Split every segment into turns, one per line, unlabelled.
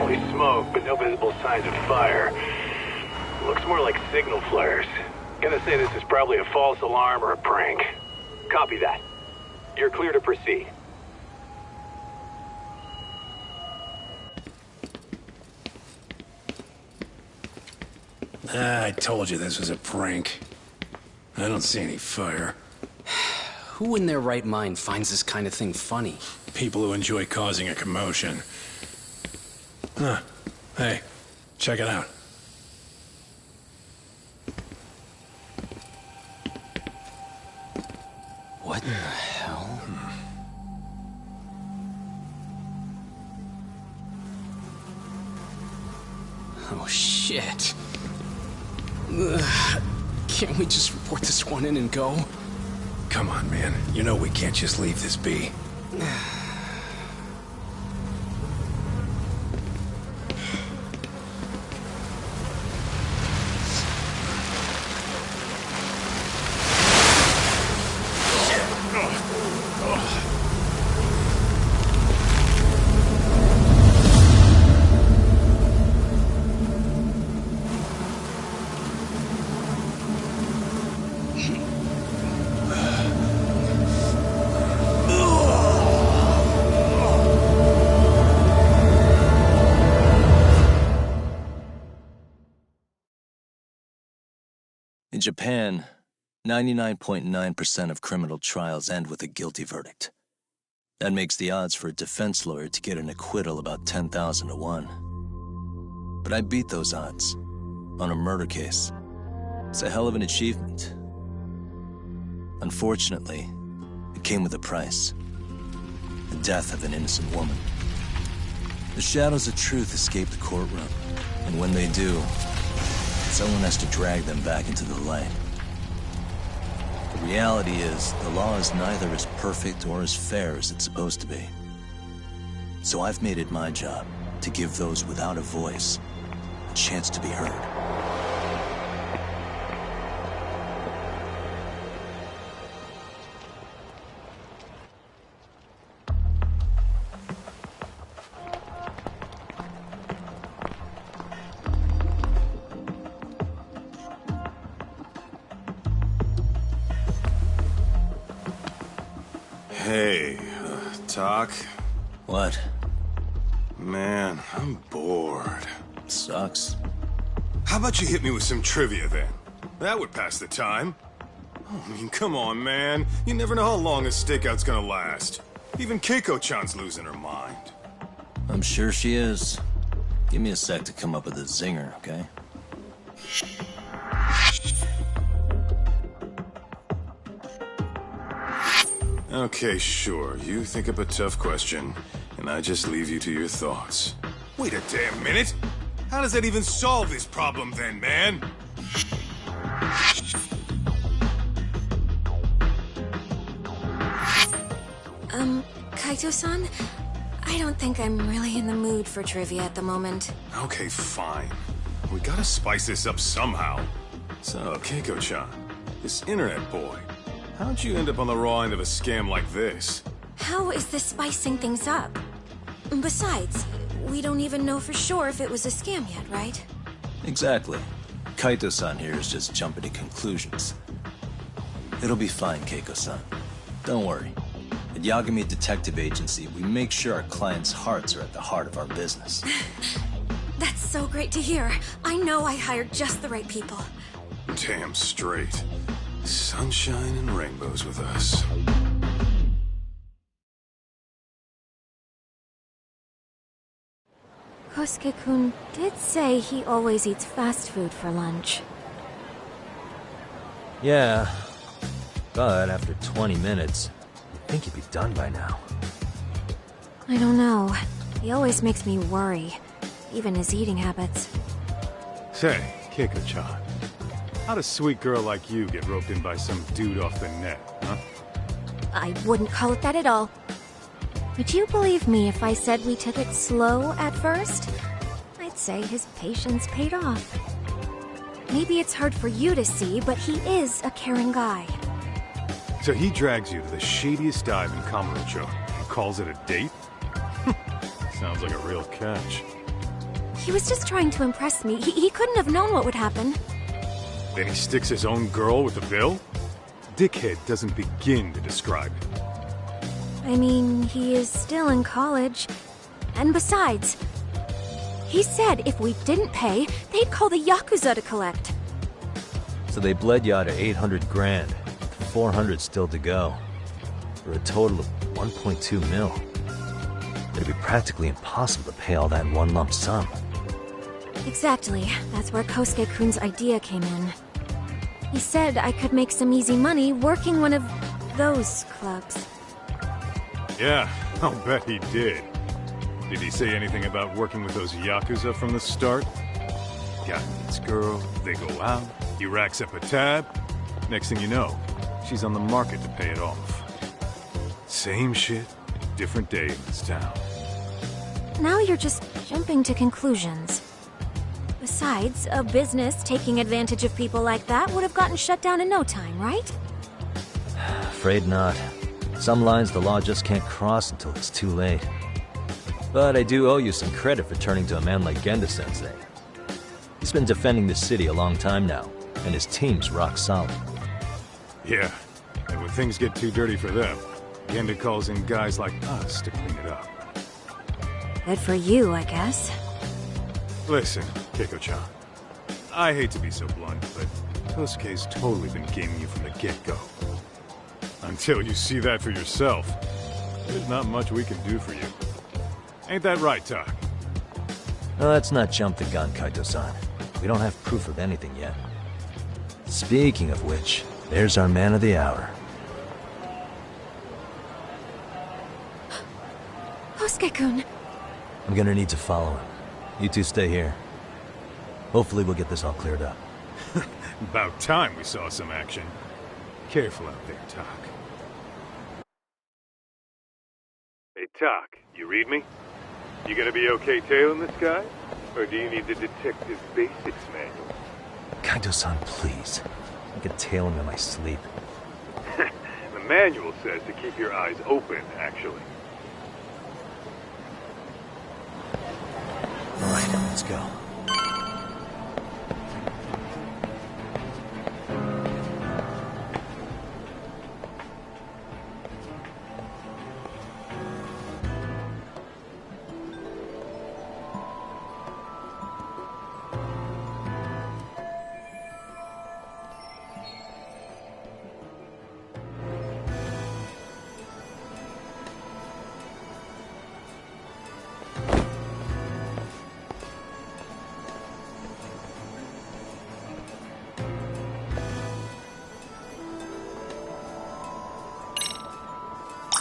Only smoke, but no visible signs of fire. Looks more like signal flares. Gonna say this is probably a false alarm or a prank. Copy that. You're clear to proceed.
I told you this was a prank. I don't see any fire.
Who in their right mind finds this kind of thing funny?
People who enjoy causing a commotion. Huh. Hey, check it out.
What the hell? Oh, shit. Ugh. Can't we just report this one in and go?
Come on, man. You know we can't just leave this be.
In Japan, 99.9% of criminal trials end with a guilty verdict. That makes the odds for a defense lawyer to get an acquittal about 10,000 to 1. But I beat those odds on a murder case. It's a hell of an achievement. Unfortunately, it came with a price. The death of an innocent woman. The shadows of truth escape the courtroom, and when they do, someone has to drag them back into the light. The reality is, the law is neither as perfect or as fair as it's supposed to be. So I've made it my job to give those without a voice a chance to be heard.
Hey, Doc?
What?
Man, I'm bored.
Sucks.
How about you hit me with some trivia then? That would pass the time. Oh, I mean, come on, man. You never know how long a stakeout's gonna last. Even Keiko-chan's losing her mind.
I'm sure she is. Give me a sec to come up with a zinger, okay?
Okay, sure. You think up a tough question, and I just leave you to your thoughts. Wait a damn minute! How does that even solve this problem then, man?
Kaito-san? I don't think I'm really in the mood for trivia at the moment.
Okay, fine. We gotta spice this up somehow. So, Keiko-chan, this internet boy, how'd you end up on the raw end of a scam like this?
How is this spicing things up? Besides, we don't even know for sure if it was a scam yet, right?
Exactly. Kaito-san here is just jumping to conclusions. It'll be fine, Keiko-san. Don't worry. At Yagami Detective Agency, we make sure our clients' hearts are at the heart of our business.
That's so great to hear. I know I hired just the right people.
Damn straight. Sunshine and rainbows with us.
Kosuke-kun did say he always eats fast food for lunch.
Yeah, but after 20 minutes, you'd think he'd be done by now.
I don't know. He always makes me worry. Even his eating habits.
Say, Keiko-chan, how'd a sweet girl like you get roped in by some dude off the net, huh?
I wouldn't call it that at all. Would you believe me if I said we took it slow at first? I'd say his patience paid off. Maybe it's hard for you to see, but he is a caring guy.
So he drags you to the shadiest dive in Kamurocho and calls it a date? Sounds like a real catch.
He was just trying to impress me. He couldn't have known what would happen.
Then he sticks his own girl with the bill? Dickhead doesn't begin to describe it.
I mean, he is still in college. And besides, he said if we didn't pay, they'd call the Yakuza to collect.
So they bled you out of 800 grand, with 400 still to go, for a total of 1.2 mil. It'd be practically impossible to pay all that in one lump sum.
Exactly. That's where Kosuke-kun's idea came in. He said I could make some easy money working one of those clubs.
Yeah, I'll bet he did. Did he say anything about working with those Yakuza from the start? Guy meets girl, they go out, he racks up a tab. Next thing you know, she's on the market to pay it off. Same shit, different day in this town.
Now you're just jumping to conclusions. Besides, a business taking advantage of people like that would have gotten shut down in no time, right?
Afraid not. Some lines the law just can't cross until it's too late. But I do owe you some credit for turning to a man like Genda-sensei. He's been defending this city a long time now, and his team's rock solid.
Yeah, and when things get too dirty for them, Genda calls in guys like us to clean it up.
Good for you, I guess.
Listen, Keiko-chan. I hate to be so blunt, but Kosuke's totally been gaming you from the get-go. Until you see that for yourself, there's not much we can do for you. Ain't that right, Tak?
Well, let's not jump the gun, Kaito-san. We don't have proof of anything yet. Speaking of which, there's our man of the hour.
Kosuke-kun!
I'm gonna need to follow him. You two stay here. Hopefully we'll get this all cleared up.
About time we saw some action. Careful out there, Tak. Hey, Tak, you read me? You gonna be okay tailing this guy? Or do you need the detective basics manual?
Kaito-san, please. I could tail him in my sleep.
The manual says to keep your eyes open, actually.
All right, let's go.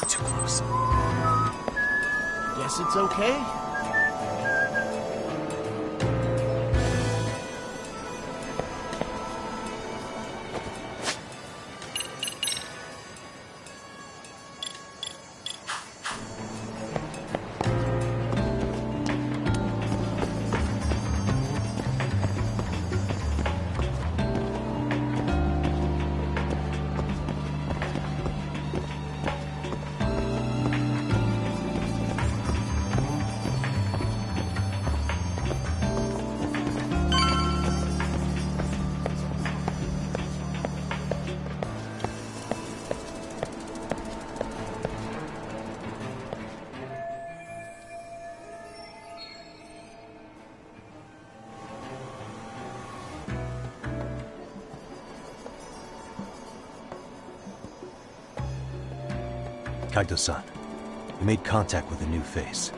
Too close.
Guess it's okay?
Kaito-san, you made contact with a new face.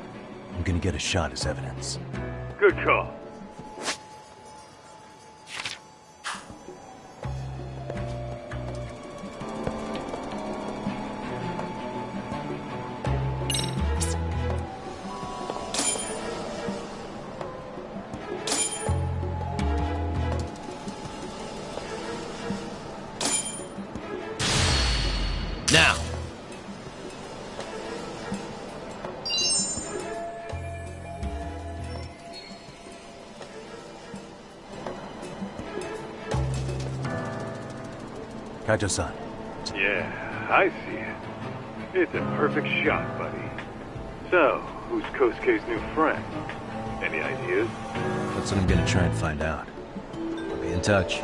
I'm gonna get a shot as evidence.
Good call.
Now!
Kaito-san.
Yeah, I see it. It's a perfect shot, buddy. So, who's Kosuke's new friend? Any ideas?
That's what I'm gonna try and find out. I'll be in touch.